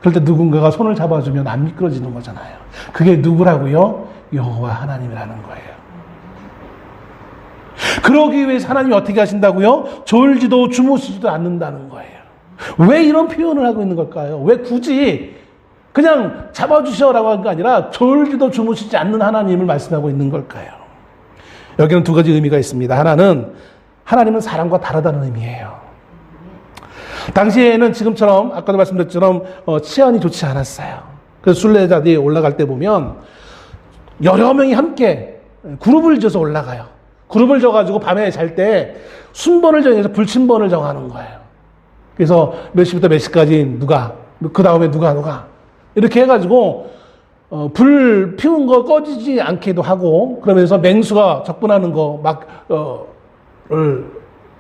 그럴 때 누군가가 손을 잡아주면 안 미끄러지는 거잖아요. 그게 누구라고요? 여호와 하나님이라는 거예요. 그러기 위해서 하나님이 어떻게 하신다고요? 졸지도 주무시지도 않는다는 거예요. 왜 이런 표현을 하고 있는 걸까요? 왜 굳이 그냥 잡아주셔라고 한 게 아니라 졸지도 주무시지 않는 하나님을 말씀하고 있는 걸까요? 여기는 두 가지 의미가 있습니다. 하나님은 사람과 다르다는 의미예요. 당시에는 지금처럼 아까도 말씀드렸처럼 치안이 좋지 않았어요. 그래서 순례자들이 올라갈 때 보면 여러 명이 함께 그룹을 지어서 올라가요. 그룹을 져가지고 밤에 잘 때 순번을 정해서 불침번을 정하는 거예요. 그래서 몇 시부터 몇 시까지 그 다음에 누가 이렇게 해가지고 불 피운 거 꺼지지 않게도 하고, 그러면서 맹수가 접근하는 거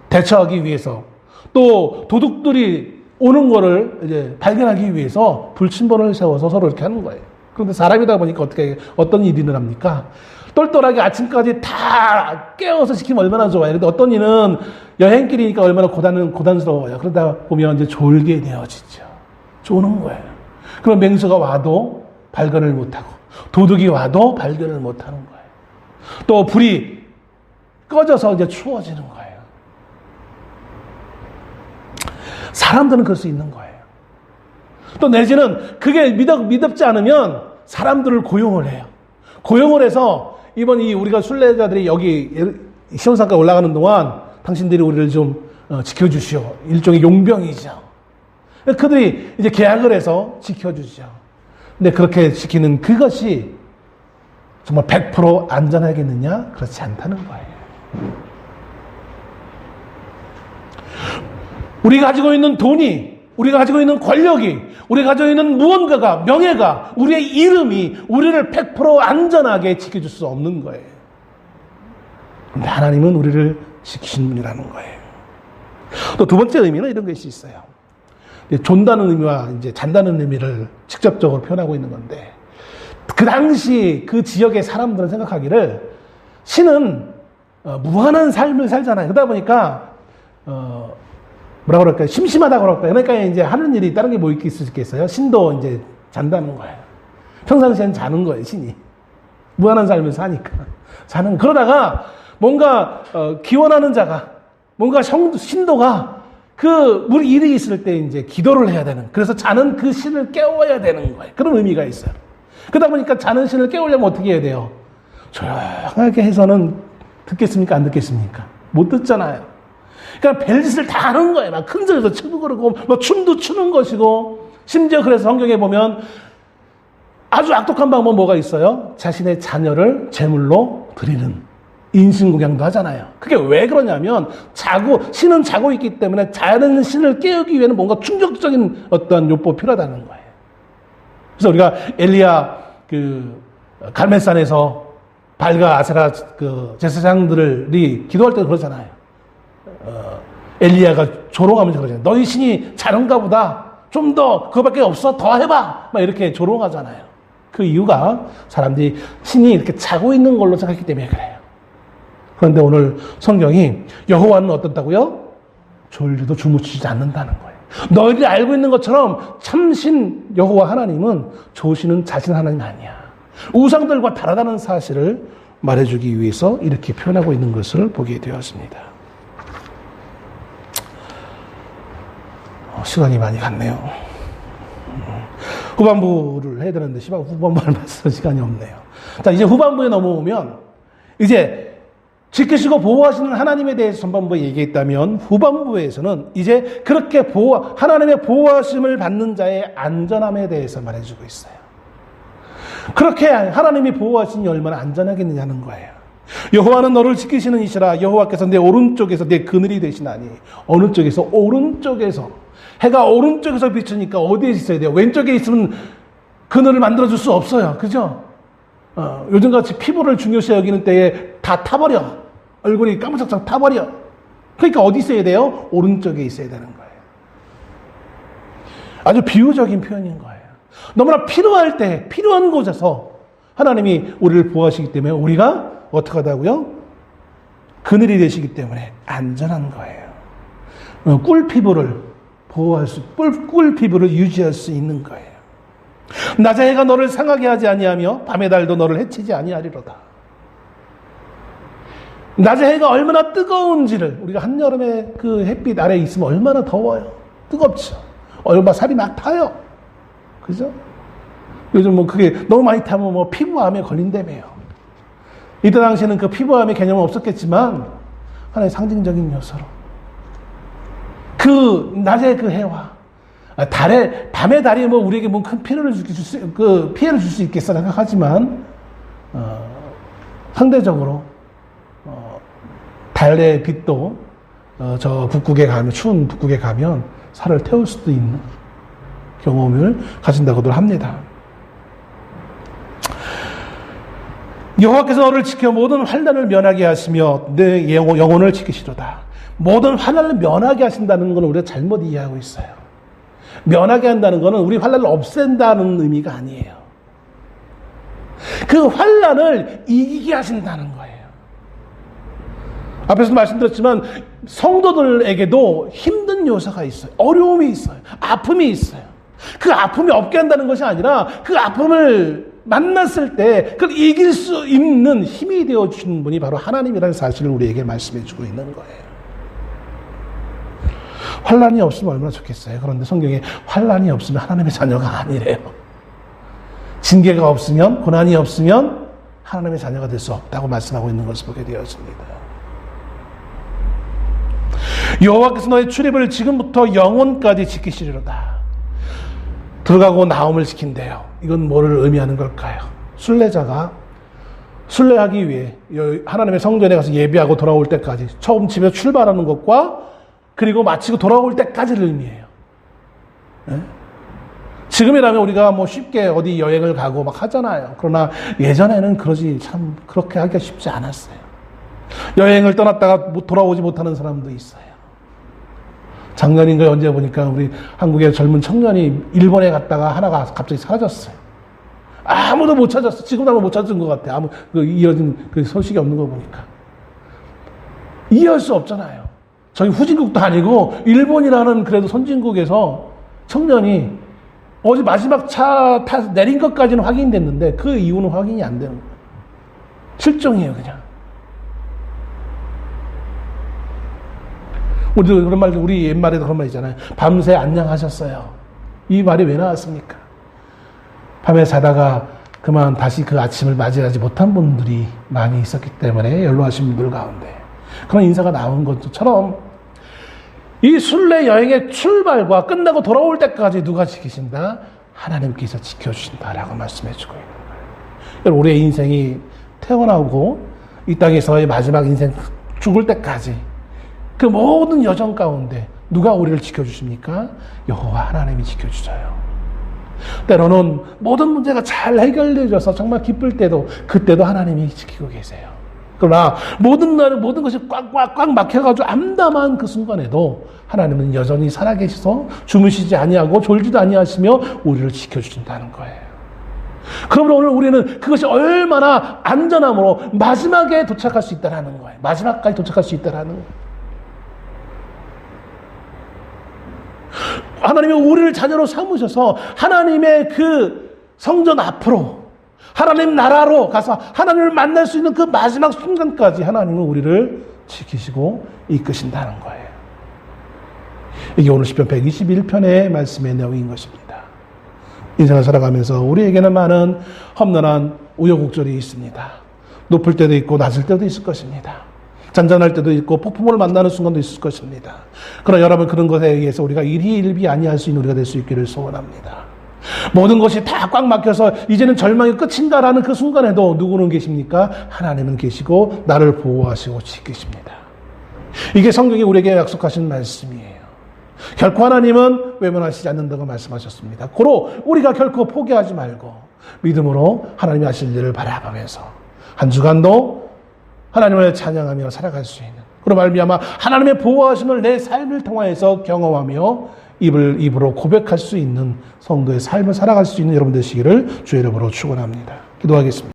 대처하기 위해서, 또 도둑들이 오는 거를 이제 발견하기 위해서 불침번을 세워서 서로 이렇게 하는 거예요. 그런데 사람이다 보니까 어떤 일이 일어납니까? 똘똘하게 아침까지 다 깨워서 시키면 얼마나 좋아요. 근데 어떤 일은 여행길이니까 얼마나 고단스러워요. 그러다 보면 이제 졸게 되어지죠. 조는 거예요. 그럼 맹수가 와도 발견을 못하고, 도둑이 와도 발견을 못하는 거예요. 또 불이 꺼져서 이제 추워지는 거예요. 사람들은 그럴 수 있는 거예요. 또 내지는 그게 미덥지 않으면 사람들을 고용을 해요. 고용을 해서 우리가 순례자들이 여기 시온산까지 올라가는 동안 당신들이 우리를 좀 지켜주시오. 일종의 용병이죠. 그들이 이제 계약을 해서 지켜주죠. 근데 그렇게 지키는 그것이 정말 100% 안전하겠느냐? 그렇지 않다는 거예요. 우리가 가지고 있는 돈이, 우리가 가지고 있는 권력이, 우리가 가지고 있는 무언가가, 명예가, 우리의 이름이 우리를 100% 안전하게 지켜줄 수 없는 거예요. 그런데 하나님은 우리를 지키신 분이라는 거예요. 또 두 번째 의미는 이런 것이 있어요. 존다는 의미와 이제 잔다는 의미를 직접적으로 표현하고 있는 건데, 그 당시 그 지역의 사람들은 생각하기를 신은 무한한 삶을 살잖아요. 그러다 보니까 뭐라 그럴까요? 심심하다 그럴까요? 그러니까 이제 하는 일이 다른 게 뭐 있겠어요? 신도 이제 잔다는 거예요. 평상시엔 자는 거예요, 신이. 무한한 삶을 사니까. 자는, 그러다가 뭔가 기원하는 자가, 뭔가 신도가 그 우리 일이 있을 때 이제 기도를 해야 되는, 그래서 자는 그 신을 깨워야 되는 거예요. 그런 의미가 있어요. 그러다 보니까 자는 신을 깨우려면 어떻게 해야 돼요? 조용하게 해서는 듣겠습니까? 안 듣겠습니까? 못 듣잖아요. 그러니까 별짓을 다 하는 거예요. 막 큰 소리도 치고 그러고, 뭐 춤도 추는 것이고, 심지어 그래서 성경에 보면 아주 악독한 방법 뭐가 있어요? 자신의 자녀를 제물로 드리는 인신공양도 하잖아요. 그게 왜 그러냐면 신은 자고 있기 때문에 자는 신을 깨우기 위해는 뭔가 충격적인 어떤 요법이 필요하다는 거예요. 그래서 우리가 엘리야 갈멜산에서 발과 아세라 제사장들이 기도할 때 그러잖아요. 엘리야가 조롱하면서 그러잖아요. 너희 신이 자는가 보다. 좀 더 그거밖에 없어. 더 해봐. 막 이렇게 조롱하잖아요. 그 이유가 사람들이 신이 이렇게 자고 있는 걸로 생각했기 때문에 그래요. 그런데 오늘 성경이 여호와는 어떻다고요? 졸리도 주무시지 않는다는 거예요. 너희들이 알고 있는 것처럼 참신 여호와 하나님은 조시는 자신 하나님 아니야. 우상들과 다르다는 사실을 말해주기 위해서 이렇게 표현하고 있는 것을 보게 되었습니다. 시간이 많이 갔네요. 후반부를 해야 되는데 후반부를 맞서 시간이 없네요. 자, 이제 후반부에 넘어오면 이제 지키시고 보호하시는 하나님에 대해서 전반부에 얘기했다면 후반부에서는 이제 그렇게 하나님의 보호하심을 받는 자의 안전함에 대해서 말해주고 있어요. 그렇게 하나님이 보호하시니 얼마나 안전하겠느냐는 거예요. 여호와는 너를 지키시는 이시라. 여호와께서 내 오른쪽에서 내 그늘이 되시나니. 어느 쪽에서? 오른쪽에서. 해가 오른쪽에서 비추니까 어디에 있어야 돼요? 왼쪽에 있으면 그늘을 만들어줄 수 없어요. 그죠? 요즘같이 피부를 중요시 여기는 때에 다 타버려. 얼굴이 까무잡잡 타버려. 그러니까 어디 있어야 돼요? 오른쪽에 있어야 되는 거예요. 아주 비유적인 표현인 거예요. 너무나 필요할 때, 필요한 곳에서 하나님이 우리를 보호하시기 때문에 우리가 어떻게 하다고요? 그늘이 되시기 때문에 안전한 거예요. 꿀피부를 꿀피부를 유지할 수 있는 거예요. 낮의 해가 너를 상하게 하지 아니하며 밤의 달도 너를 해치지 아니하리로다. 낮의 해가 얼마나 뜨거운지를, 우리가 한여름에 그 햇빛 아래에 있으면 얼마나 더워요. 뜨겁죠. 얼마 살이 막 타요. 그죠? 요즘 그게 너무 많이 타면 피부암에 걸린다며요. 이때 당시에는 그 피부암의 개념은 없었겠지만 하나의 상징적인 요소로 그 낮의 그 해와 밤의 달이 우리에게 큰 피해를 줄 수 있겠어 생각하지만 상대적으로 달의 빛도 저 북극에 가면, 추운 북극에 가면 살을 태울 수도 있는 경험을 가진다고들 합니다. 여호와께서 너를 지켜 모든 환난을 면하게 하시며 내 영혼을 지키시도다. 모든 환난을 면하게 하신다는 건 우리가 잘못 이해하고 있어요. 면하게 한다는 것은 우리 환난을 없앤다는 의미가 아니에요. 그 환난을 이기게 하신다는 거예요. 앞에서 말씀드렸지만 성도들에게도 힘든 요소가 있어요. 어려움이 있어요. 아픔이 있어요. 그 아픔이 없게 한다는 것이 아니라 그 아픔을 만났을 때 그걸 이길 수 있는 힘이 되어주시는 분이 바로 하나님이라는 사실을 우리에게 말씀해주고 있는 거예요. 환난이 없으면 얼마나 좋겠어요. 그런데 성경에 환난이 없으면 하나님의 자녀가 아니래요. 징계가 없으면, 고난이 없으면 하나님의 자녀가 될 수 없다고 말씀하고 있는 것을 보게 되었습니다. 여호와께서 너의 출입을 지금부터 영원까지 지키시리로다. 들어가고 나옴을 지킨대요. 이건 뭐를 의미하는 걸까요? 순례자가 순례하기 위해 하나님의 성전에 가서 예배하고 돌아올 때까지, 처음 집에서 출발하는 것과 그리고 마치고 돌아올 때까지를 의미해요. 네? 지금이라면 우리가 뭐 쉽게 어디 여행을 가고 막 하잖아요. 그러나 예전에는 그렇게 하기가 쉽지 않았어요. 여행을 떠났다가 돌아오지 못하는 사람도 있어요. 작년인가 언제 보니까 우리 한국의 젊은 청년이 일본에 갔다가 하나가 갑자기 사라졌어요. 아무도 못 찾았어. 지금도 아마 못 찾은 것 같아. 이어진 그 소식이 없는 거 보니까. 이해할 수 없잖아요. 저희 후진국도 아니고 일본이라는 그래도 선진국에서 청년이 어제 마지막 차 타서 내린 것까지는 확인됐는데 그 이후는 확인이 안 되는 거예요. 실종이에요, 그냥. 우리 옛말에도 그런 말 있잖아요. 밤새 안녕하셨어요. 이 말이 왜 나왔습니까? 밤에 자다가 그만 다시 그 아침을 맞이하지 못한 분들이 많이 있었기 때문에 연로하신 분들 가운데 그런 인사가 나온 것처럼 이 순례 여행의 출발과 끝나고 돌아올 때까지 누가 지키신다? 하나님께서 지켜주신다라고 말씀해주고 있는 거예요. 우리의 인생이 태어나고 이 땅에서의 마지막 인생 죽을 때까지 그 모든 여정 가운데 누가 우리를 지켜주십니까? 여호와 하나님이 지켜주셔요. 때로는 모든 문제가 잘 해결되어서 정말 기쁠 때도 그때도 하나님이 지키고 계세요. 그러나 모든 것이 꽉꽉꽉 막혀가지고 암담한 그 순간에도 하나님은 여전히 살아계셔서 주무시지 아니하고 졸지도 아니하시며 우리를 지켜주신다는 거예요. 그러므로 오늘 우리는 그것이 얼마나 안전함으로 마지막에 도착할 수 있다는 거예요. 마지막까지 도착할 수 있다는 거예요. 하나님이 우리를 자녀로 삼으셔서 하나님의 그 성전 앞으로 하나님 나라로 가서 하나님을 만날 수 있는 그 마지막 순간까지 하나님은 우리를 지키시고 이끄신다는 거예요. 이게 오늘 시편 121편의 말씀의 내용인 것입니다. 인생을 살아가면서 우리에게는 많은 험난한 우여곡절이 있습니다. 높을 때도 있고 낮을 때도 있을 것입니다. 잔잔할 때도 있고 폭풍을 만나는 순간도 있을 것입니다. 그러나 여러분, 그런 것에 의해서 우리가 일희일비 아니할 수 있는 우리가 될 수 있기를 소원합니다. 모든 것이 다 꽉 막혀서 이제는 절망이 끝인가라는 그 순간에도 누구는 계십니까? 하나님은 계시고 나를 보호하시고 지키십니다. 이게 성경이 우리에게 약속하신 말씀이에요. 결코 하나님은 외면하시지 않는다고 말씀하셨습니다. 고로 우리가 결코 포기하지 말고 믿음으로 하나님이 하실 일을 바라보면서 한 주간도 하나님을 찬양하며 살아갈 수 있는, 그로 말미암아 하나님의 보호하심을 내 삶을 통하여서 경험하며 입으로 고백할 수 있는 성도의 삶을 살아갈 수 있는 여러분 되시기를 주의 이름으로 축원합니다. 기도하겠습니다.